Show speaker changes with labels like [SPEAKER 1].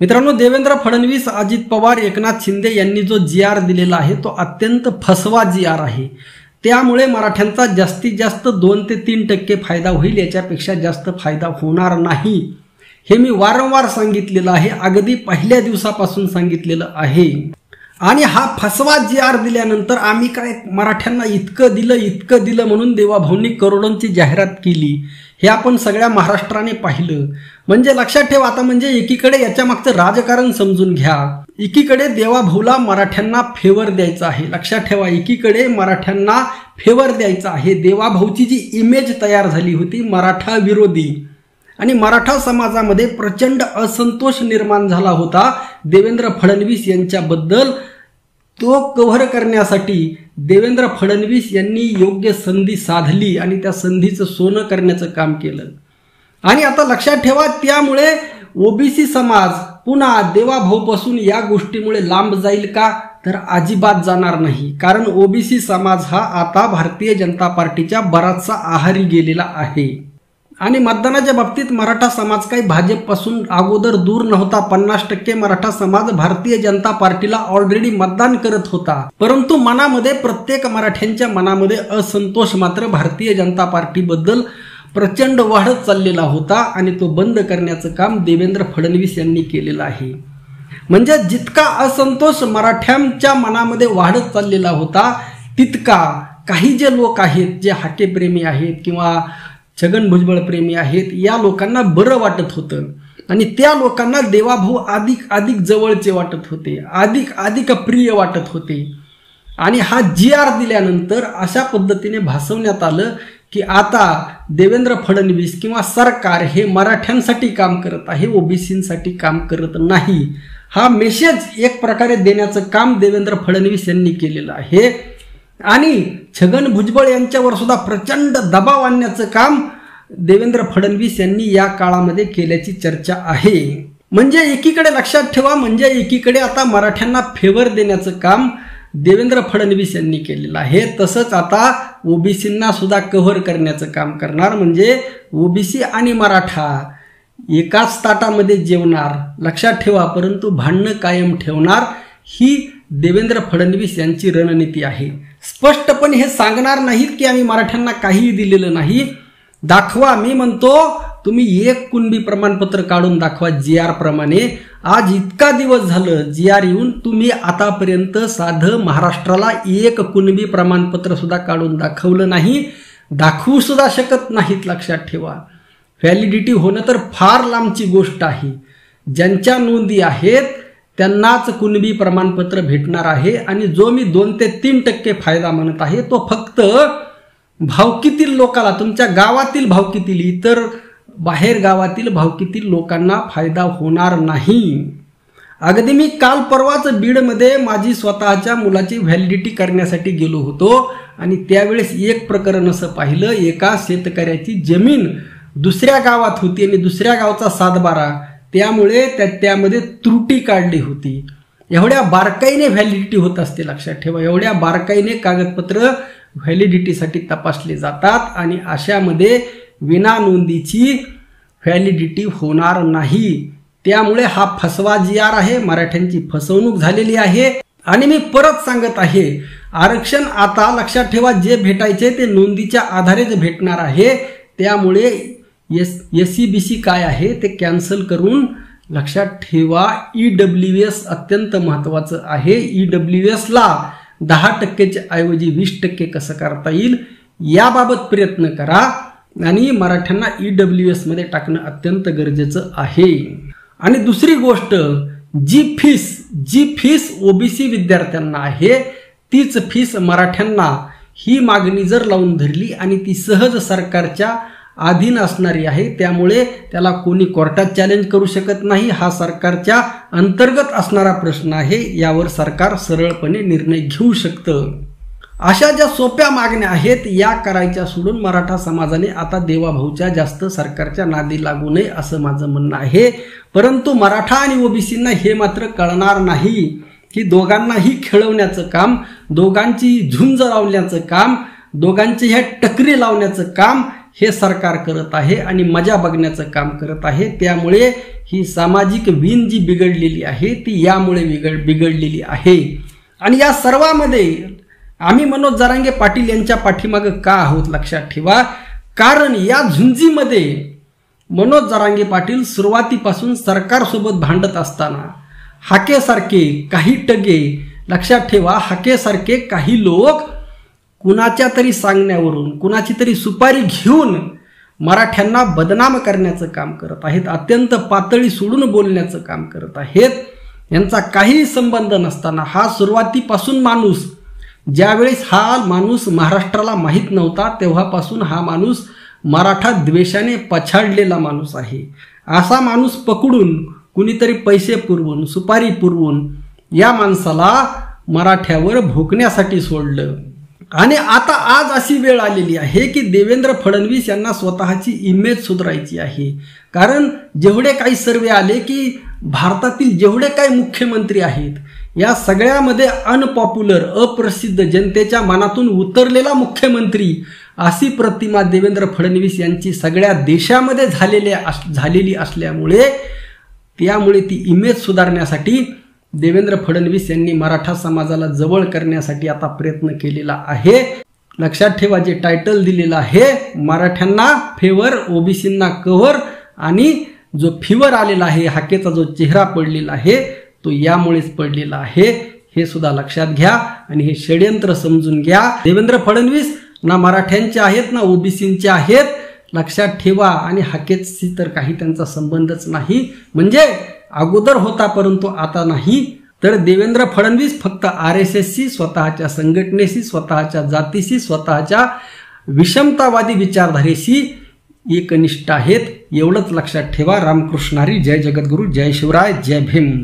[SPEAKER 1] मित्रांनो, देवेंद्र फडणवीस, अजित पवार, एकनाथ शिंदे यांनी जो GR दिलेला आहे तो अत्यंत फसवा GR आहे। त्यामुळे मराठ्यांचा जास्तीत जास्त 2 ते 3% फायदा होईल, याच्यापेक्षा जास्त फायदा होणार नाही। हे मी वारंवार सांगितलेलं आहे, अगदी पहिल्या दिवसापासून सांगितलेलं आहे। आणि हा फसवा GR दिल्यानंतर आम्ही काय मराठ्यांना इतकं दिलं म्हणून देवाभाऊंनी करोडोंची जाहिरात केली, हे आपण सगळ्या महाराष्ट्राने पाहिलं। म्हणजे लक्षात ठेवा, आता म्हणजे एकीकडे याच्या मागचं राजकारण समजून घ्या, एकीकडे देवाभाऊला मराठ्यांना फेवर द्यायचा आहे। लक्षात ठेवा, एकीकडे मराठ्यांना फेवर द्यायचा आहे। देवाभाऊची जी इमेज तयार झाली होती मराठा विरोधी, आणि मराठा समाजामध्ये प्रचंड असंतोष निर्माण झाला होता देवेंद्र फडणवीस यांच्याबद्दल, तो कव्हर करण्यासाठी देवेंद्र फडणवीस यांनी योग्य संधी साधली आणि त्या संधीचं सोनं करण्याचं काम केलं। आणि आता लक्षात ठेवा, त्यामुळे ओबीसी समाज पुन्हा देवाभाऊपासून या गोष्टीमुळे लांब जाईल का, तर अजिबात जाणार नाही। कारण ओबीसी समाज हा आता भारतीय जनता पार्टीच्या बराचसा आहारी गेलेला आहे। आणि मतदानाच्या बाबतीत मराठा समाज काही भाजपपासून अगोदर दूर नव्हता। 50% मराठा समाज भारतीय जनता पार्टीला ऑलरेडी मतदान करत होता, परंतु मनामध्ये, प्रत्येक मराठ्यांच्या मनामध्ये असंतोष मात्र भारतीय जनता पार्टीबद्दल प्रचंड वाढत चाललेला होता, आणि तो बंद करण्याचं काम देवेंद्र फडणवीस यांनी केलेलं आहे। म्हणजे जितका असंतोष मराठ्यांच्या मनामध्ये वाढत चाललेला होता, तितका काही जे लोक आहेत, जे हाकेप्रेमी आहेत किंवा छगन भुजबळ प्रेमी आहेत, या लोकांना बरं वाटत होतं, आणि त्या लोकांना देवाभाऊ अधिक जवळचे वाटत होते, अधिक प्रिय वाटत होते। आणि हा GR दिल्यानंतर अशा पद्धतीने भासवण्यात आलं की आता देवेंद्र फडणवीस किंवा सरकार हे मराठ्यांसाठी काम करत आहे, ओबीसींसाठी काम करत नाही। हा मेसेज एक प्रकारे देण्याचं काम देवेंद्र फडणवीस यांनी केलेलं आहे। आणि छगन भुजबळ यांच्यावर सुद्धा प्रचंड दबाव आणण्याचं काम देवेंद्र फडणवीस यांनी या काळामध्ये केल्याची चर्चा आहे। म्हणजे एकीकडे लक्षात ठेवा, म्हणजे एकीकडे आता मराठ्यांना फेवर देण्याचं काम देवेंद्र फडणवीस यांनी केलेलं आहे, तसंच आता ओबीसींना सुद्धा कव्हर करण्याचं काम करणार। म्हणजे ओबीसी आणि मराठा एकाच ताटामध्ये जेवणार, लक्षात ठेवा, परंतु भांडणं कायम ठेवणार, ही देवेंद्र फडणवीस यांची रणनीती आहे। स्पष्टपणे हे सांगणार नाहीत की आम्ही मराठ्यांना काहीही दिलेलं नाही, दाखवा। मी म्हणतो, तुम्ही एक कुणबी प्रमाणपत्र काढून दाखवा GR प्रमाणे। आज इतका दिवस झालं GR येऊन, तुम्ही आतापर्यंत साधं महाराष्ट्राला एक कुणबी प्रमाणपत्र सुद्धा काढून दाखवलं नाही, दाखवू सुद्धा शकत नाहीत। लक्षात ठेवा, व्हॅलिडिटी होणं तर फार लांबची गोष्ट आहे। ज्यांच्या नोंदी आहेत त्यांनाच कुणबी प्रमाणपत्र भेटणार आहे, आणि जो मी 2 ते 3% फायदा म्हणत आहे तो फक्त भावकीतील लोकांना, तुमच्या गावातील भावकीतील, इतर बाहेर गावातील भावकीतील लोकांना फायदा होणार नाही। अगदी मी काल परवाच बीडमध्ये माझी स्वतःच्या मुलाची व्हॅलिडिटी करण्यासाठी गेलो होतो, आणि त्यावेळेस एक प्रकरण असं पाहिलं, एका शेतकऱ्याची जमीन दुसऱ्या गावात होती आणि दुसऱ्या गावचा 7/12, त्यामुळे त्यामध्ये त्रुटी काढली होती। एवढ्या बारकाईने व्हॅलिडिटी होत असते, लक्षात ठेवा, एवढ्या बारकाईने कागदपत्र व्हॅलिडिटीसाठी तपासले जातात, आणि अशामध्ये विना नोंदीची व्हॅलिडिटी होणार नाही। त्यामुळे हा फसवा GR आहे, मराठ्यांची फसवणूक झालेली आहे। आणि मी परत सांगत आहे, आरक्षण आता लक्षात ठेवा, जे भेटायचे ते नोंदीच्या आधारेच भेटणार आहे। त्यामुळे SCBC काय आहे ते कॅन्सल करून, लक्षात ठेवा, EWS अत्यंत महत्वाचं आहे। EWS ला 10% ऐवजी 20% कसं करता येईल याबाबत प्रयत्न करा, आणि मराठ्यांना EWS मध्ये टाकणं अत्यंत गरजेचं आहे। आणि दुसरी गोष्ट, जी फीस ओबीसी विद्यार्थ्यांना आहे तीच फीस मराठ्यांना, ही मागणी जर लावून धरली आणि ती सहज सरकारच्या अधीन असणारी आहे, त्यामुळे त्याला कोणी कोर्टात चॅलेंज करू शकत नाही। हा सरकारच्या अंतर्गत असणारा प्रश्न आहे, यावर सरकार सरळपणे निर्णय घेऊ शकतं। अशा ज्या सोप्या मागण्या आहेत या करायच्या सोडून मराठा समाजाने आता देवाभाऊच्या जास्त सरकारच्या नादी लागू नये असं माझं म्हणणं आहे। परंतु मराठा आणि ओबीसींना हे मात्र कळणार नाही की दोघांनाही खेळवण्याचं काम, दोघांची झुंज लावण्याचं काम, दोघांची ह्या टकरी लावण्याचं काम हे सरकार करत आहे आणि मजा बघण्याचं काम करत आहे। त्यामुळे ही सामाजिक वीण जी बिघडलेली आहे ती यामुळे बिघडलेली आहे। आणि या सर्वामध्ये आम्ही मनोज जरांगे पाटील यांच्या पाठीमागे का आहोत लक्षात ठेवा, कारण या झुंजीमध्ये मनोज जरांगे पाटील सुरुवातीपासून सरकारसोबत भांडत असताना हाकेसारखे काही टगे, लक्षात ठेवा हाकेसारखे काही लोक कुणाच्या तरी सांगण्यावरून कुणाची तरी सुपारी घेऊन मराठ्यांना बदनाम करण्याचं काम करत आहेत, अत्यंत पातळी सोडून बोलण्याचं काम करत आहेत। यांचा काही संबंध नसताना हा सुरुवातीपासून माणूस, ज्यावेळेस हा माणूस महाराष्ट्राला माहीत नव्हता तेव्हापासून हा माणूस मराठा द्वेषाने पछाडलेला माणूस आहे। असा माणूस पकडून कुणीतरी पैसे पुरवून सुपारी पुरवून या माणसाला मराठ्यावर भोकण्यासाठी सोडलं। आणि आता आज अशी वेळ आलेली आहे की देवेंद्र फडणवीस यांना स्वतःची इमेज सुधारायची आहे। कारण जेवढे काही सर्वे आले की भारतातील जेवढे काही मुख्यमंत्री आहेत या सगळ्यामध्ये अनपॉप्युलर, अप्रसिद्ध, जनतेच्या मनातून उतरलेला मुख्यमंत्री अशी प्रतिमा देवेंद्र फडणवीस यांची सगळ्या देशामध्ये झालेली असल्यामुळे त्यामुळे ती इमेज सुधारण्यासाठी देवेंद्र फडणवीस यांनी मराठा समाजाला जवळ करण्यासाठी आता प्रयत्न केलेला आहे। लक्षात ठेवा, जे टायटल दिलेलं आहे मराठ्यांना फेवर, ओबीसींना कव्हर, आणि जो फिवर आलेला आहे, हाकेचा जो चेहरा पडलेला आहे तो यामुळेच पडलेला आहे, हे सुद्धा लक्षात घ्या आणि हे षड्यंत्र समजून घ्या। देवेंद्र फडणवीस ना मराठ्यांचे आहेत ना ओबीसींचे आहेत, लक्षात ठेवा। आणि हाकेची तर काही त्यांचा संबंधच नाही, म्हणजे अगोदर होता परंतु आता नाही। तर देवेंद्र फडणवीस फक्त RSSशी, स्वतःच्या संघटनेशी, स्वतःच्या जातीशी, स्वतःच्या विषमतावादी विचारधारेशी एकनिष्ठ आहेत, एवढंच लक्षात ठेवा। रामकृष्ण हरी, जय जगद्गुरु, जय शिवराय, जय भीम।